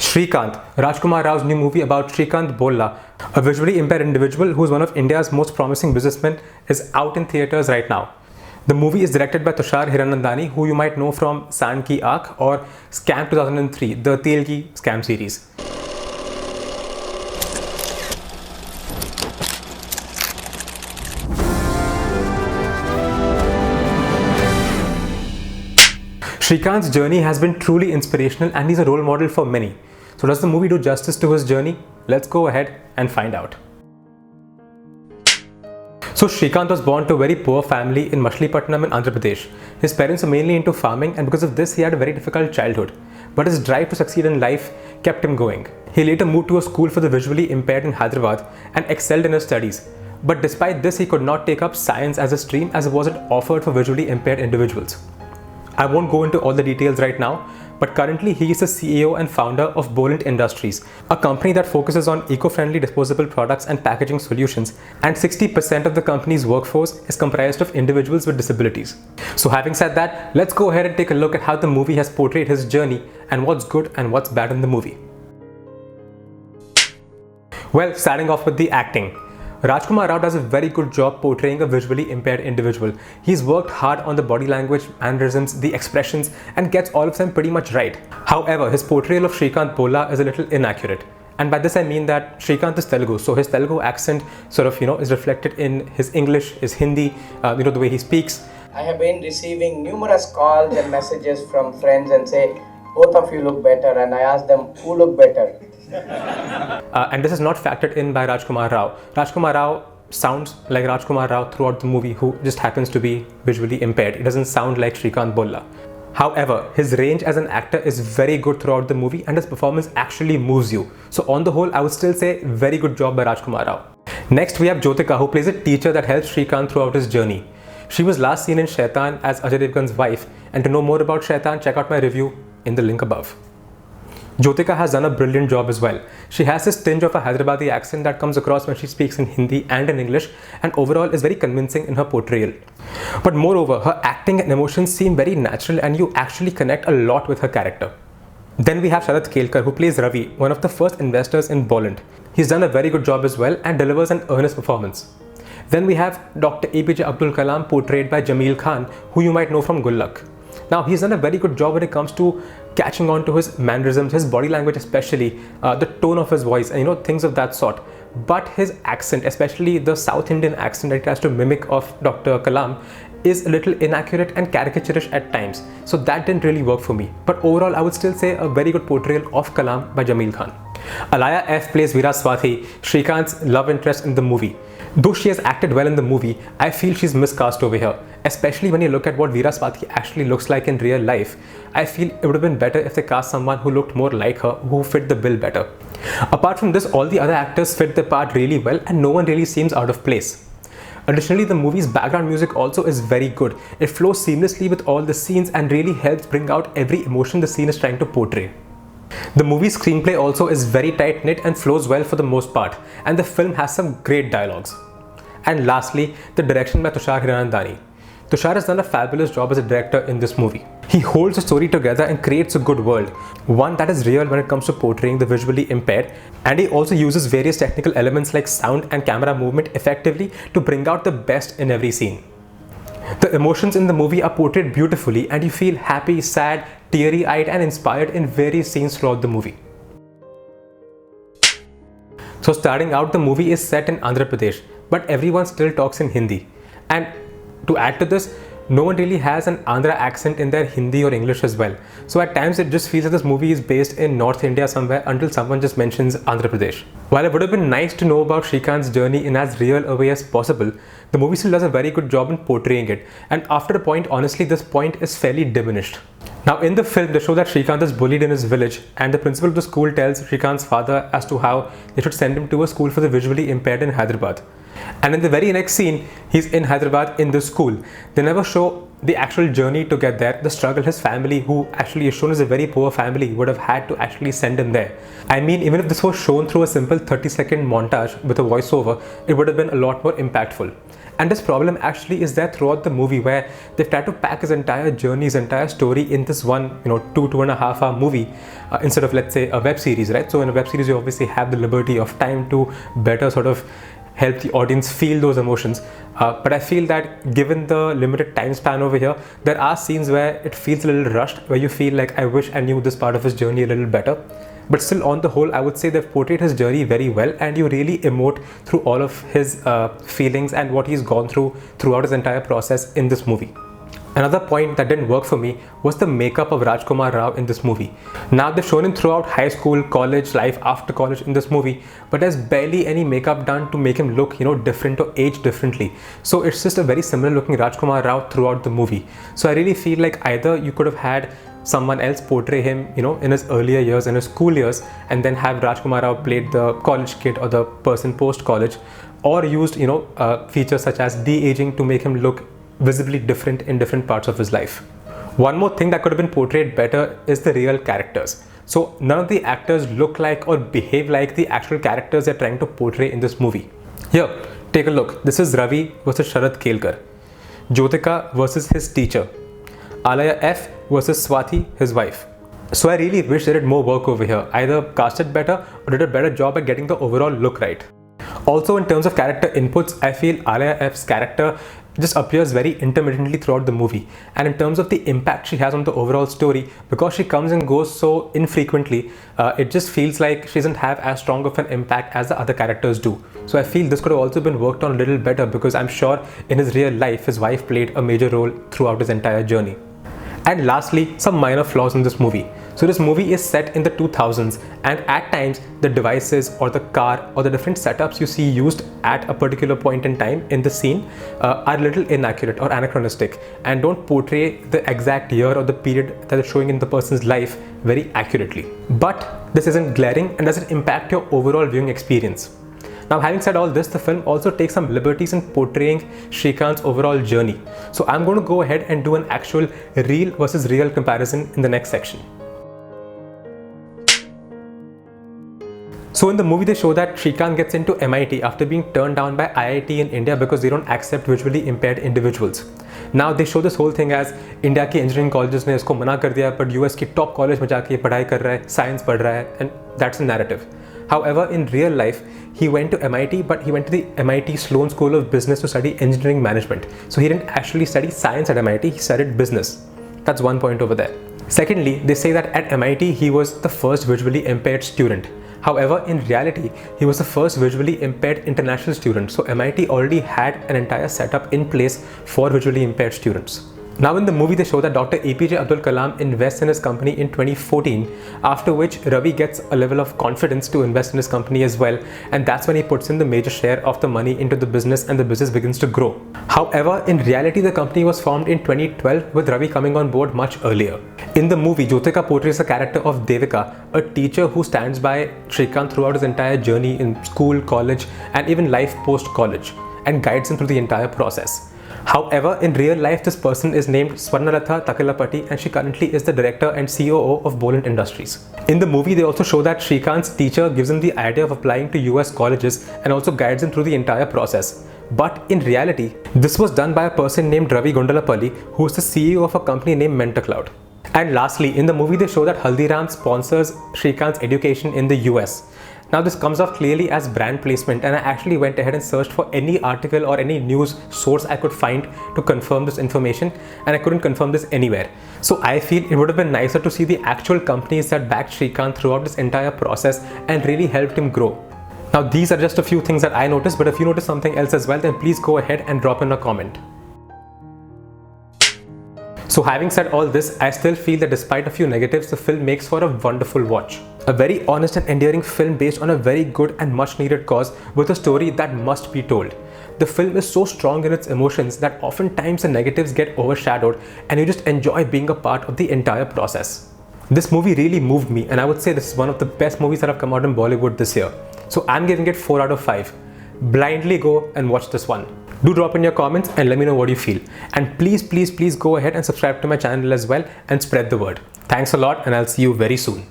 Srikanth, Rajkumar Rao's new movie about Srikanth Bolla, a visually impaired individual who is one of India's most promising businessmen, is out in theatres right now. The movie is directed by Tushar Hiranandani, who you might know from Saand ki Aankh or Scam 2003, the Telgi Scam series. Srikanth's journey has been truly inspirational and he's a role model for many. So does the movie do justice to his journey? Let's go ahead and find out. So Srikanth was born to a very poor family in Machilipatnam in Andhra Pradesh. His parents were mainly into farming and because of this he had a very difficult childhood. But his drive to succeed in life kept him going. He later moved to a school for the visually impaired in Hyderabad and excelled in his studies. But despite this he could not take up science as a stream as it wasn't offered for visually impaired individuals. I won't go into all the details right now, but currently he is the CEO and founder of Bolent Industries, a company that focuses on eco-friendly disposable products and packaging solutions, and 60% of the company's workforce is comprised of individuals with disabilities. So having said that, let's go ahead and take a look at how the movie has portrayed his journey and what's good and what's bad in the movie. Well, starting off with the acting. Rajkumar Rao does a very good job portraying a visually impaired individual. He's worked hard on the body language, mannerisms, the expressions and gets all of them pretty much right. However, his portrayal of Srikanth Bolla is a little inaccurate. And by this I mean that Srikanth is Telugu, so his Telugu accent sort of, is reflected in his English, his Hindi, the way he speaks. I have been receiving numerous calls and messages from friends and say, both of you look better, and I ask them, who look better? And this is not factored in by Rajkumar Rao. Rajkumar Rao sounds like Rajkumar Rao throughout the movie, who just happens to be visually impaired. It doesn't sound like Srikanth Bolla. However, his range as an actor is very good throughout the movie and his performance actually moves you. So on the whole, I would still say very good job by Rajkumar Rao. Next, we have Jyotika, who plays a teacher that helps Srikanth throughout his journey. She was last seen in Shaitan as Ajay Devgan's wife, and to know more about Shaitan, check out my review in the link above. Jyotika has done a brilliant job as well. She has this tinge of a Hyderabadi accent that comes across when she speaks in Hindi and in English, and overall is very convincing in her portrayal. But moreover, her acting and emotions seem very natural and you actually connect a lot with her character. Then we have Sharath Kelkar, who plays Ravi, one of the first investors in Bolent. He's done a very good job as well and delivers an earnest performance. Then we have Dr. APJ Abdul Kalam, portrayed by Jameel Khan, who you might know from Gullak. Now, he's done a very good job when it comes to catching on to his mannerisms, his body language especially, the tone of his voice and things of that sort. But his accent, especially the South Indian accent that he tries to mimic of Dr. Kalam, is a little inaccurate and caricaturish at times. So that didn't really work for me. But overall, I would still say a very good portrayal of Kalam by Jameel Khan. Alaya F plays Veera Swathi, Srikanth's love interest in the movie. Though she has acted well in the movie, I feel she's miscast over here. Especially when you look at what Veera Swathi actually looks like in real life. I feel it would have been better if they cast someone who looked more like her, who fit the bill better. Apart from this, all the other actors fit the part really well and no one really seems out of place. Additionally, the movie's background music also is very good. It flows seamlessly with all the scenes and really helps bring out every emotion the scene is trying to portray. The movie's screenplay also is very tight-knit and flows well for the most part, and the film has some great dialogues. And lastly, the direction by Tushar Hiranandani. Tushar has done a fabulous job as a director in this movie. He holds the story together and creates a good world, one that is real when it comes to portraying the visually impaired, and he also uses various technical elements like sound and camera movement effectively to bring out the best in every scene. The emotions in the movie are portrayed beautifully and you feel happy, sad, teary-eyed and inspired in various scenes throughout the movie. So starting out, the movie is set in Andhra Pradesh, but everyone still talks in Hindi. And to add to this, no one really has an Andhra accent in their Hindi or English as well. So at times it just feels that this movie is based in North India somewhere until someone just mentions Andhra Pradesh. While it would have been nice to know about Srikanth's journey in as real a way as possible, the movie still does a very good job in portraying it. And after a point, honestly, this point is fairly diminished. Now in the film, they show that Srikanth is bullied in his village and the principal of the school tells Srikanth's father as to how they should send him to a school for the visually impaired in Hyderabad. And in the very next scene, he's in Hyderabad in the school. They never show the actual journey to get there, the struggle his family, who actually is shown as a very poor family, would have had to actually send him there. I mean, even if this was shown through a simple 30-second montage with a voiceover, it would have been a lot more impactful. And this problem actually is there throughout the movie, where they've tried to pack his entire journey, his entire story in this one, 2.5 hour movie, instead of, let's say, a web series, right? So in a web series, you obviously have the liberty of time to better sort of help the audience feel those emotions. But I feel that given the limited time span over here, there are scenes where it feels a little rushed, where you feel like, I wish I knew this part of his journey a little better. But still, on the whole, I would say they've portrayed his journey very well, and you really emote through all of his feelings and what he's gone through throughout his entire process in this movie. Another point that didn't work for me was the makeup of Rajkumar Rao in this movie. Now, they've shown him throughout high school, college, life after college in this movie, but there's barely any makeup done to make him look, different or age differently. So it's just a very similar looking Rajkumar Rao throughout the movie. So I really feel like either you could have had someone else portray him, in his earlier years, in his school years, and then have Rajkumar Rao played the college kid or the person post-college, or used, features such as de-aging to make him look visibly different in different parts of his life. One more thing that could have been portrayed better is the real characters. So none of the actors look like or behave like the actual characters they're trying to portray in this movie. Here, take a look. This is Ravi versus Sharad Kelkar, Jyotika versus his teacher, Alaya F versus Swathi, his wife. So I really wish they did more work over here, either casted better or did a better job at getting the overall look right. Also, in terms of character inputs, I feel Alaya F's character just appears very intermittently throughout the movie, and in terms of the impact she has on the overall story, because she comes and goes so infrequently, it just feels like she doesn't have as strong of an impact as the other characters do. So I feel this could have also been worked on a little better, because I'm sure in his real life his wife played a major role throughout his entire journey. And lastly, some minor flaws in this movie. So this movie is set in the 2000s, and at times the devices or the car or the different setups you see used at a particular point in time in the scene are a little inaccurate or anachronistic, and don't portray the exact year or the period that is showing in the person's life very accurately. But this isn't glaring and doesn't impact your overall viewing experience. Now, having said all this, the film also takes some liberties in portraying Srikanth's overall journey. So I'm going to go ahead and do an actual real versus real comparison in the next section. So in the movie, they show that Srikanth gets into MIT after being turned down by IIT in India because they don't accept visually impaired individuals. Now they show this whole thing as India की engineering colleges ने इसको मना कर दिया, but US की top college में जाके ये पढ़ाई कर रहा है, science पढ़ रहा है, and that's the narrative. However, in real life, he went to MIT, but he went to the MIT Sloan School of Business to study engineering management. So he didn't actually study science at MIT, he studied business. That's one point over there. Secondly, they say that at MIT, he was the first visually impaired student. However, in reality, he was the first visually impaired international student. So MIT already had an entire setup in place for visually impaired students. Now in the movie, they show that Dr. APJ Abdul Kalam invests in his company in 2014, after which Ravi gets a level of confidence to invest in his company as well, and that's when he puts in the major share of the money into the business and the business begins to grow. However, in reality, the company was formed in 2012 with Ravi coming on board much earlier. In the movie, Jyotika portrays the character of Devika, a teacher who stands by Srikanth throughout his entire journey in school, college, and even life post-college, and guides him through the entire process. However, in real life, this person is named Swarnalatha Takilapati, and she currently is the director and COO of Boland Industries. In the movie, they also show that Srikanth's teacher gives him the idea of applying to US colleges and also guides him through the entire process. But in reality, this was done by a person named Ravi Gondalapalli, who is the CEO of a company named MentorCloud. And lastly, in the movie, they show that Haldiram sponsors Srikanth's education in the US. Now this comes off clearly as brand placement, and I actually went ahead and searched for any article or any news source I could find to confirm this information, and I couldn't confirm this anywhere. So I feel it would have been nicer to see the actual companies that backed Srikanth throughout this entire process and really helped him grow. Now these are just a few things that I noticed, but if you notice something else as well, then please go ahead and drop in a comment. So having said all this, I still feel that despite a few negatives, the film makes for a wonderful watch. A very honest and endearing film based on a very good and much needed cause with a story that must be told. The film is so strong in its emotions that oftentimes the negatives get overshadowed and you just enjoy being a part of the entire process. This movie really moved me, and I would say this is one of the best movies that have come out in Bollywood this year. So I'm giving it 4 out of 5. Blindly go and watch this one. Do drop in your comments and let me know what you feel. And please go ahead and subscribe to my channel as well and spread the word. Thanks a lot, and I'll see you very soon.